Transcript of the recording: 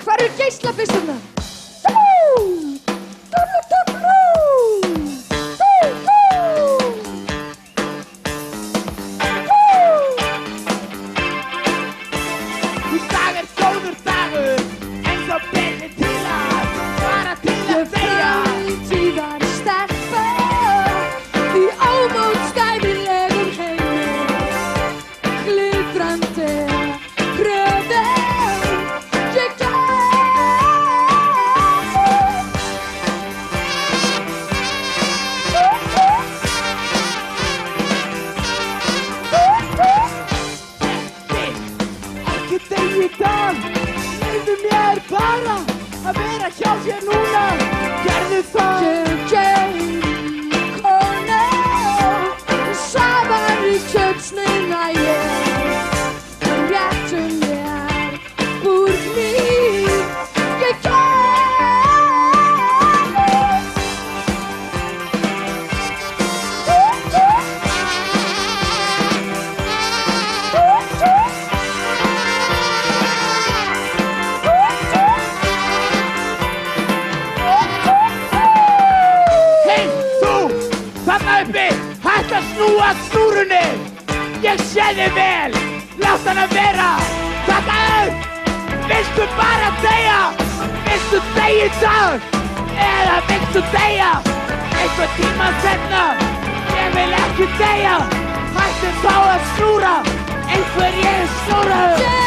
Hvar eru geislabyssurnar? Í dag góður dagur, eins og betri til að fara til að deyja. Síðan stelpa í ómótstæðilegum heimi, glitrandi kröfum ég Ekki deyja í dag, leyfðu mér bara að vera hjá þér núna. Gerðu það. Saman í kjötsnuna ég réttu mér úr líf ég Hey, þú, þarna uppi, hætt að snúa snúrunni. Ég sé þig vel, látt hana vera. Taka upp, viltu bara deyja? Viltu deyja í dag? Eða viltu deyja einhver tíma seinna? Ég vil ekki deyja. Hættu þá að snúra, einhver ég er snúraður.